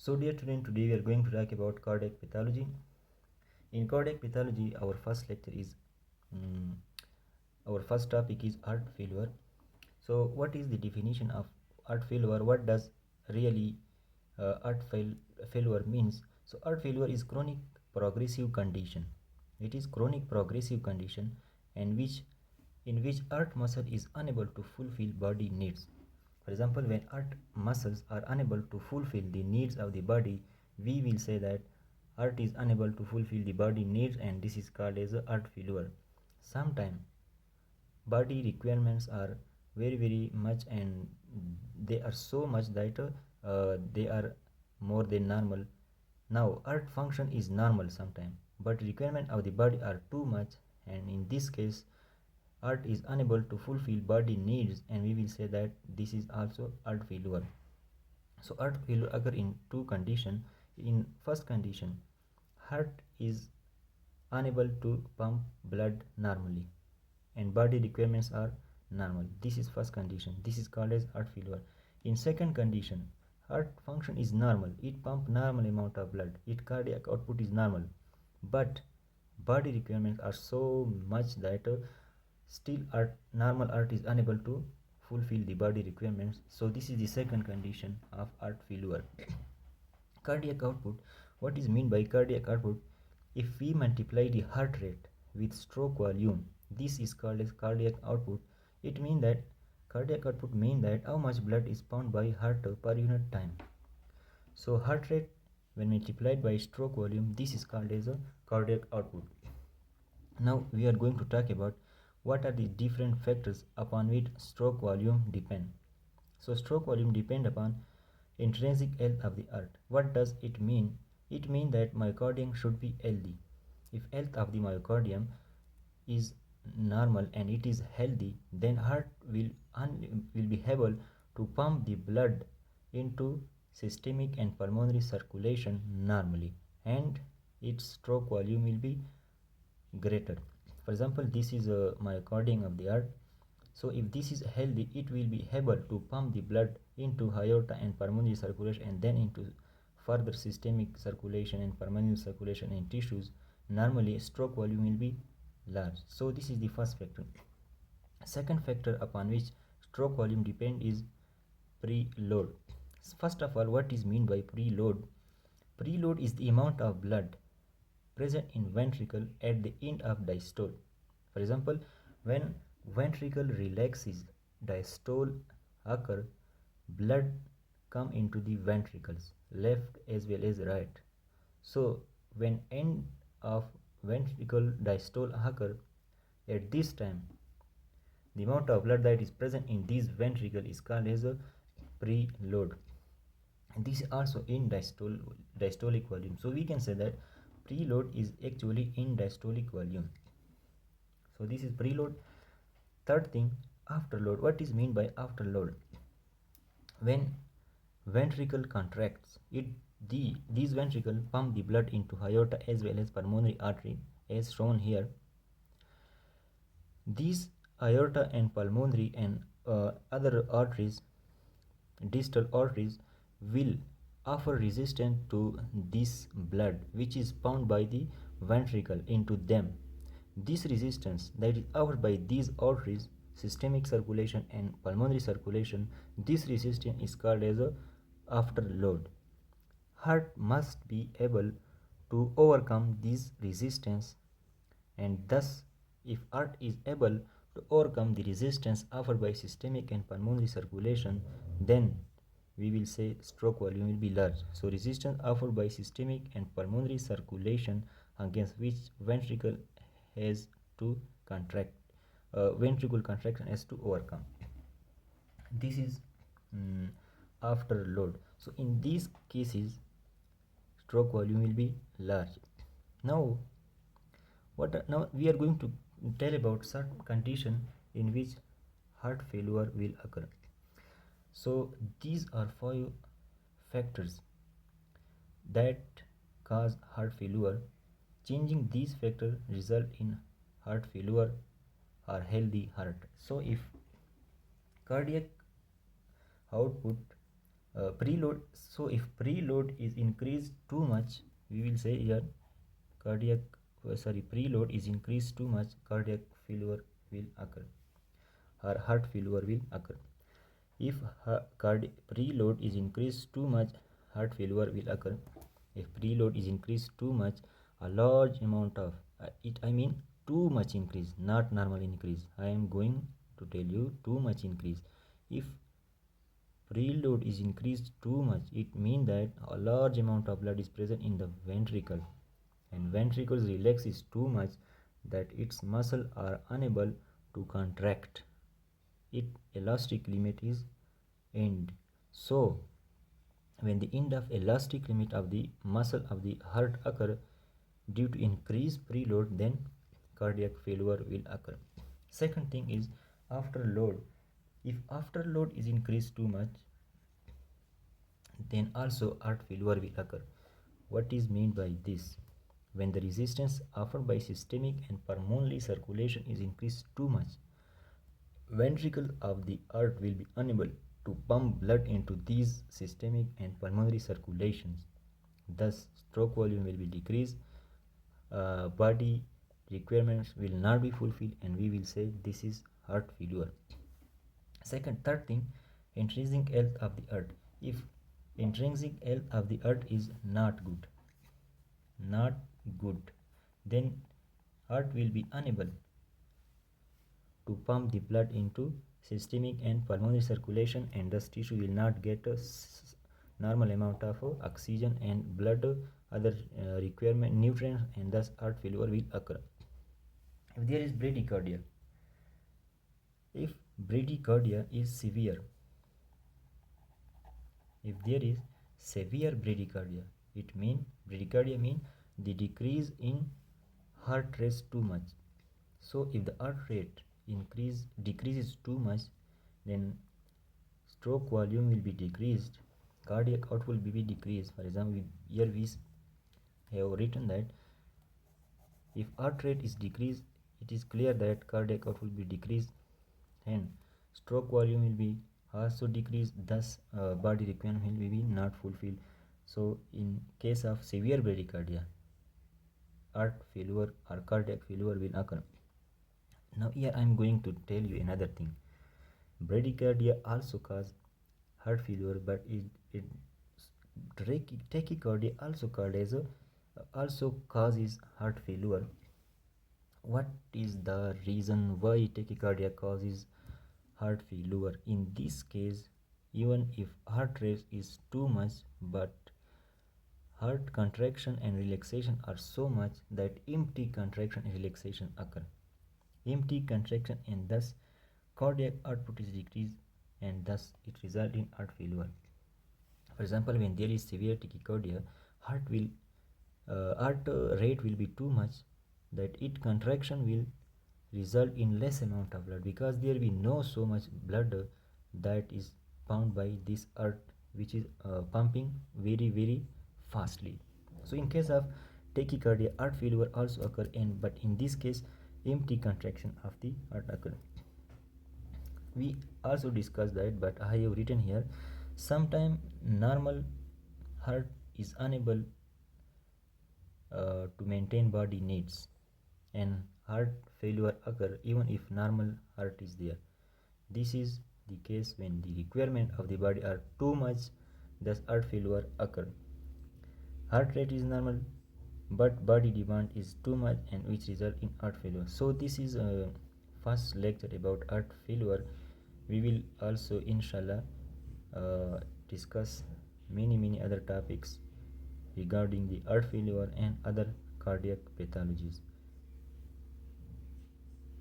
So dear student, today we are going to talk about cardiac pathology. In cardiac pathology, our first lecture is mm, our first topic is heart failure. So what is the definition of heart failure? What does really failure means? So heart failure is chronic progressive condition. It is chronic progressive condition and in which heart muscle is unable to fulfill body needs. For example, when heart muscles are unable to fulfill the needs of the body, we will say that heart is unable to fulfill the body needs, and this is called as a heart failure. Sometimes body requirements are very much, and they are so much that they are more than normal. Now heart function is normal sometimes, but requirement of the body are too much, and in this case heart is unable to fulfill body needs, and we will say that this is also heart failure. So heart failure occur in two condition. In first condition, heart is unable to pump blood normally and body requirements are normal. This is first condition. This is called as heart failure. In second condition, heart function is normal. It pump normal amount of blood. Its cardiac output is normal, but body requirements are so much that still normal heart is unable to fulfill the body requirements. So this is the second condition of heart failure. Cardiac output. What is mean by cardiac output? If we multiply the heart rate with stroke volume, this is called as cardiac output. It means that cardiac output means that how much blood is pumped by heart per unit time. So heart rate when multiplied by stroke volume, this is called as a cardiac output. Now we are going to talk about what are the different factors upon which stroke volume depend. So stroke volume depend upon intrinsic health of the heart. What does it mean? It means that myocardium should be healthy. If health of the myocardium is normal and it is healthy, then heart will be able to pump the blood into systemic and pulmonary circulation normally, and its stroke volume will be greater. For example, this is a myocardium of the heart. So if this is healthy, it will be able to pump the blood into aorta and pulmonary circulation, and then into further systemic circulation and pulmonary circulation in tissues. Normally stroke volume will be large. So this is the first factor. Second factor upon which stroke volume depend is preload. First of all, what is mean by preload? Preload is the amount of blood present in ventricle at the end of diastole. For example, when ventricle relaxes, diastole occur, blood come into the ventricles, left as well as right. So when end of ventricle diastole occur, at this time the amount of blood that is present in this ventricle is called as a preload. And this is also in diastolic volume. So we can say that preload is actually in diastolic volume. So this is preload. Third thing, afterload. What is mean by afterload? When ventricle contracts, these ventricle pump the blood into aorta as well as pulmonary artery as shown here. These aorta and pulmonary and other arteries, distal arteries, will offer resistance to this blood which is pumped by the ventricle into them. This resistance that is offered by these arteries, systemic circulation and pulmonary circulation, this resistance is called as a afterload. Heart must be able to overcome this resistance, and thus if heart is able to overcome the resistance offered by systemic and pulmonary circulation, then we will say stroke volume will be large. So resistance offered by systemic and pulmonary circulation against which ventricle has to contract, ventricle contraction has to overcome. This is afterload. So in these cases stroke volume will be large. Now now we are going to tell about certain condition in which heart failure will occur. So these are 5 factors that cause heart failure. Changing these factors result in heart failure or healthy heart. So if cardiac output preload. So if preload is increased too much, we will say here cardiac preload is increased too much, cardiac failure will occur or heart failure will occur. If preload is increased too much, heart failure will occur. If preload is increased too much, a large amount of I mean too much increase, not normal increase. I am going to tell you too much increase. If preload is increased too much, it means that a large amount of blood is present in the ventricle, and ventricles relax is too much that its muscle are unable to contract. Its elastic limit is end. So when the end of elastic limit of the muscle of the heart occur due to increased preload, then cardiac failure will occur. Second thing is afterload. If afterload is increased too much, then also heart failure will occur. What is meant by this? When the resistance offered by systemic and pulmonary circulation is increased too much, ventricles of the heart will be unable to pump blood into these systemic and pulmonary circulations. Thus, stroke volume will be decreased, body requirements will not be fulfilled, and we will say this is heart failure. Third thing, intrinsic health of the heart. If intrinsic health of the heart is not good, then heart will be unable to pump the blood into systemic and pulmonary circulation, and thus tissue will not get a normal amount of oxygen and blood, other requirement nutrients, and thus heart failure will occur. If there is bradycardia, if bradycardia is severe, if there is severe bradycardia, bradycardia mean the decrease in heart rate too much. So if the heart rate decreases too much, then stroke volume will be decreased, cardiac output will be decreased. For example, here we have written that if heart rate is decreased, it is clear that cardiac output will be decreased and stroke volume will be also decreased, thus body requirement will be not fulfilled. So in case of severe bradycardia, heart failure or cardiac failure will occur. Now here I am going to tell you another thing. Bradycardia also cause heart failure, but tachycardia also causes heart failure. What is the reason why tachycardia causes heart failure? In this case, even if heart rate is too much, but heart contraction and relaxation are so much that empty contraction and relaxation occur. Empty contraction and thus cardiac output is decreased, and thus it results in heart failure. For example, when there is severe tachycardia, heart rate will be too much that its contraction will result in less amount of blood, because there will be no so much blood that is pumped by this heart, which is pumping very fastly. So in case of tachycardia, heart failure also occur, but in this case empty contraction of the heart occur. We also discussed that, but I have written here, sometimes normal heart is unable to maintain body needs, and heart failure occur even if normal heart is there. This is the case when the requirement of the body are too much, thus heart failure occur. Heart rate is normal, but body demand is too much, and which result in heart failure. So this is a first lecture about heart failure. We will also inshallah discuss many other topics regarding the heart failure and other cardiac pathologies.